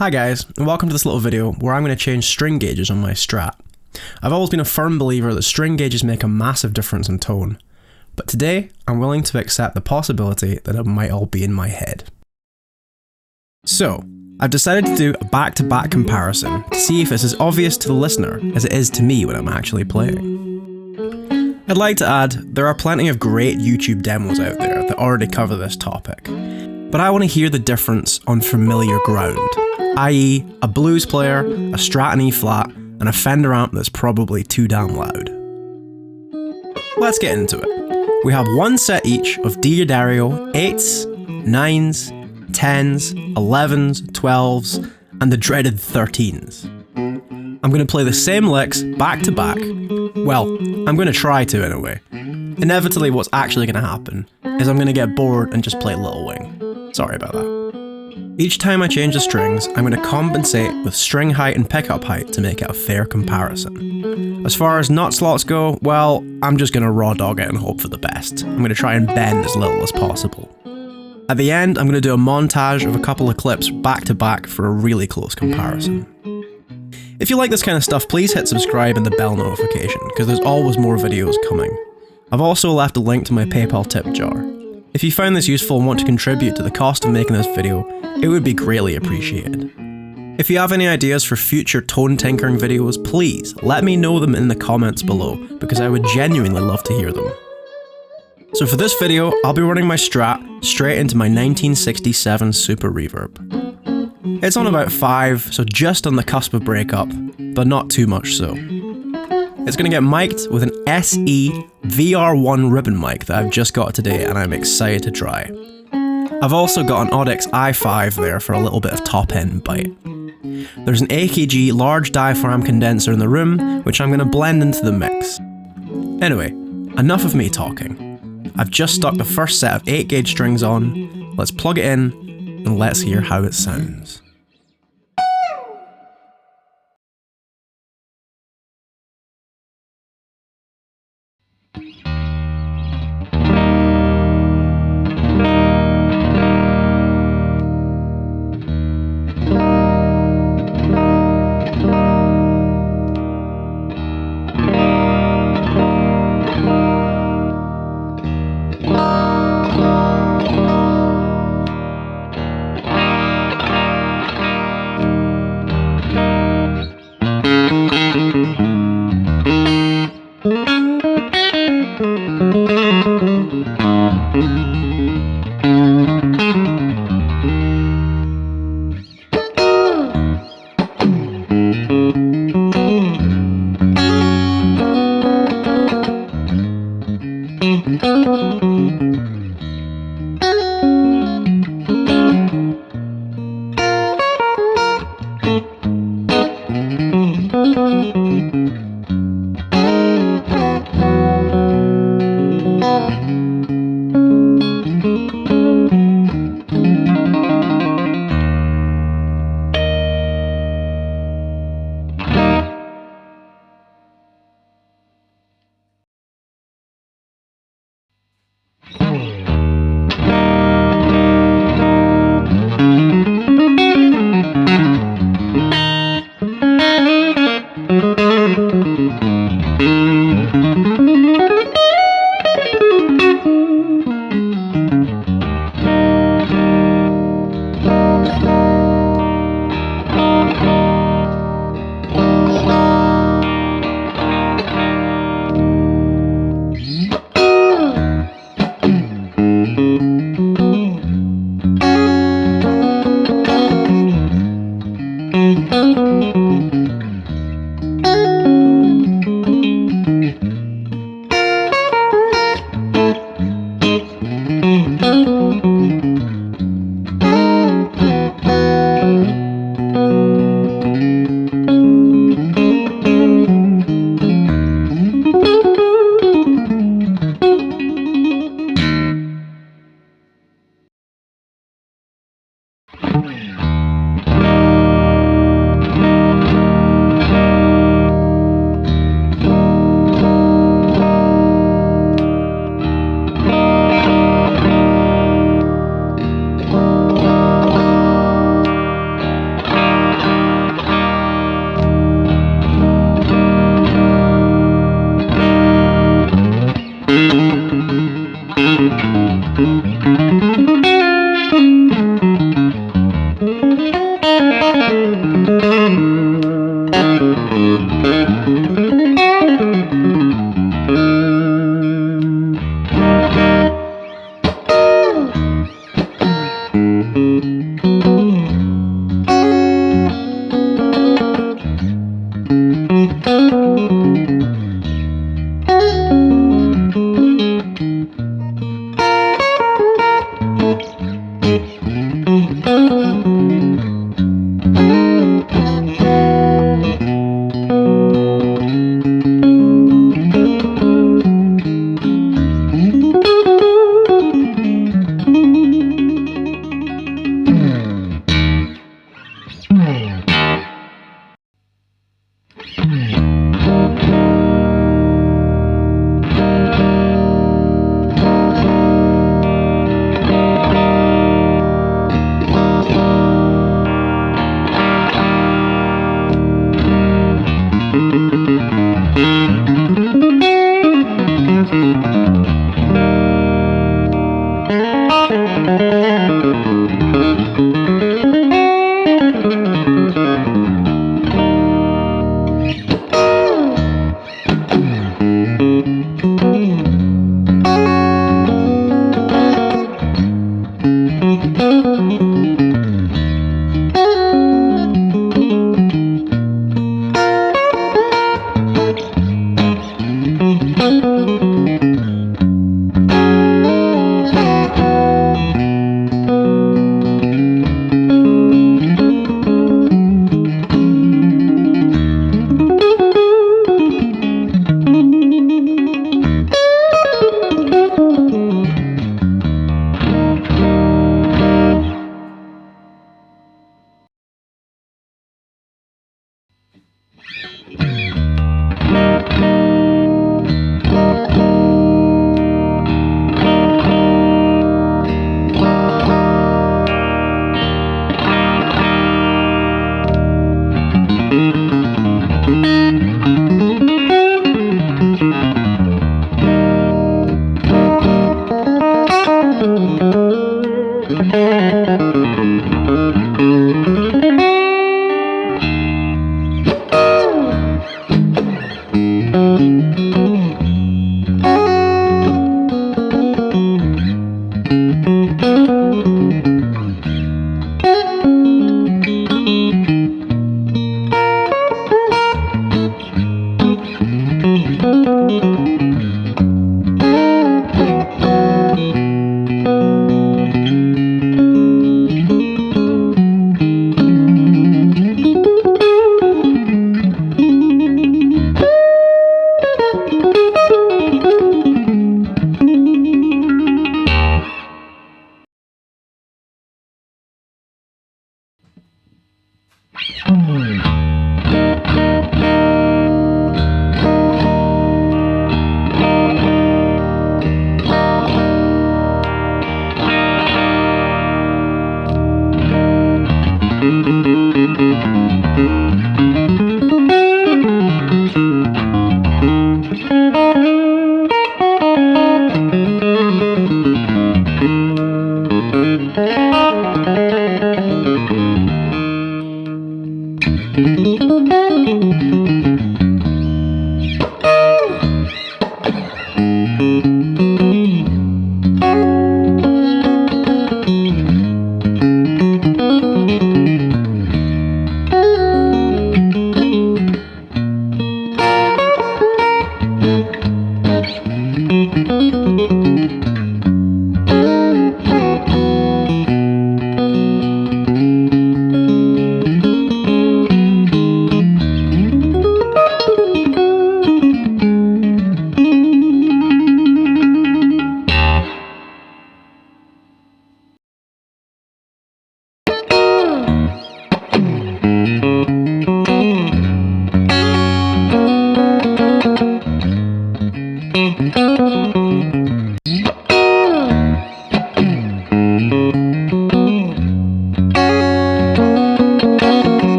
Hi guys, and welcome to this little video where I'm going to change string gauges on my Strat. I've always been a firm believer that string gauges make a massive difference in tone, but today I'm willing to accept the possibility that it might all be in my head. So, I've decided to do a back-to-back comparison to see if it's as obvious to the listener as it is to me when I'm actually playing. I'd like to add, there are plenty of great YouTube demos out there that already cover this topic, but I want to hear the difference on familiar ground, i.e. a blues player, a Strat and E-flat, and a Fender amp that's probably too damn loud. Let's get into it. We have one set each of Daddario 8s, 9s, 10s, 11s, 12s, and the dreaded 13s. I'm going to play the same licks back to back. Well, I'm going to try to anyway. Inevitably what's actually going to happen is I'm going to get bored and just play Little Wing. Sorry about that. Each time I change the strings, I'm going to compensate with string height and pickup height to make it a fair comparison. As far as nut slots go, well, I'm just going to raw dog it and hope for the best. I'm going to try and bend as little as possible. At the end, I'm going to do a montage of a couple of clips back to back for a really close comparison. If you like this kind of stuff, please hit subscribe and the bell notification, because there's always more videos coming. I've also left a link to my PayPal tip jar. If you found this useful and want to contribute to the cost of making this video, it would be greatly appreciated. If you have any ideas for future tone tinkering videos, please let me know them in the comments below, because I would genuinely love to hear them. So for this video, I'll be running my Strat straight into my 1967 Super Reverb. It's on about 5, so just on the cusp of breakup, but not too much so. It's going to get mic'd with an SE VR1 Ribbon Mic that I've just got today and I'm excited to try. I've also got an Audix I5 there for a little bit of top-end bite. There's an AKG large diaphragm condenser in the room, which I'm going to blend into the mix. Anyway, enough of me talking. I've just stuck the first set of 8 gauge strings on, let's plug it in, and let's hear how it sounds.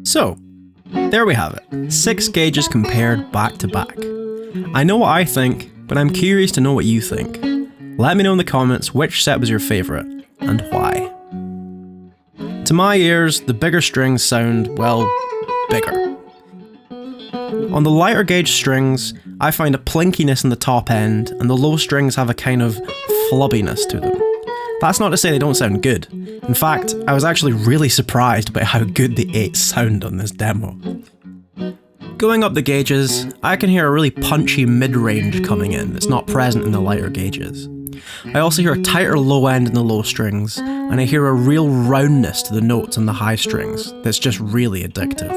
So, there we have it, 6 gauges compared back to back. I know what I think, but I'm curious to know what you think. Let me know in the comments which set was your favourite, and why. To my ears, the bigger strings sound, well, bigger. On the lighter gauge strings, I find a plinkiness in the top end, and the low strings have a kind of flubbiness to them. That's not to say they don't sound good. In fact, I was actually really surprised by how good the 8s sound on this demo. Going up the gauges, I can hear a really punchy mid-range coming in that's not present in the lighter gauges. I also hear a tighter low end in the low strings, and I hear a real roundness to the notes on the high strings that's just really addictive.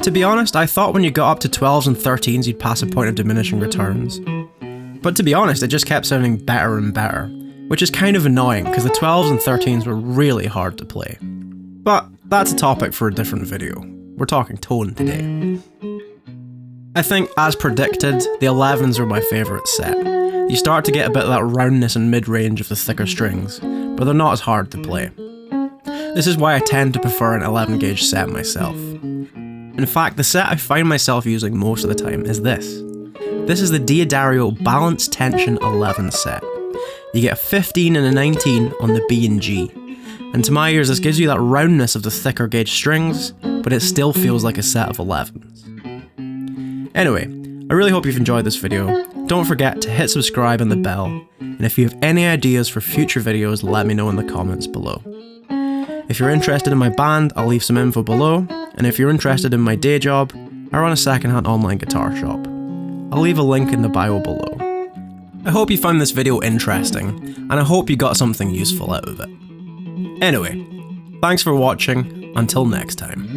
To be honest, I thought when you got up to 12s and 13s you'd pass a point of diminishing returns. But to be honest, it just kept sounding better and better, which is kind of annoying because the 12s and 13s were really hard to play. But that's a topic for a different video. We're talking tone today. I think, as predicted, the 11s are my favourite set. You start to get a bit of that roundness and mid-range of the thicker strings, but they're not as hard to play. This is why I tend to prefer an 11 gauge set myself. In fact, the set I find myself using most of the time is this. This is the Daddario Balance Tension 11 set. You get a 15 and a 19 on the B and G, and to my ears this gives you that roundness of the thicker gauge strings, but it still feels like a set of 11s. Anyway, I really hope you've enjoyed this video. Don't forget to hit subscribe and the bell, and if you have any ideas for future videos, let me know in the comments below. If you're interested in my band, I'll leave some info below, and if you're interested in my day job, I run a secondhand online guitar shop. I'll leave a link in the bio below. I hope you found this video interesting, and I hope you got something useful out of it. Anyway, thanks for watching, until next time.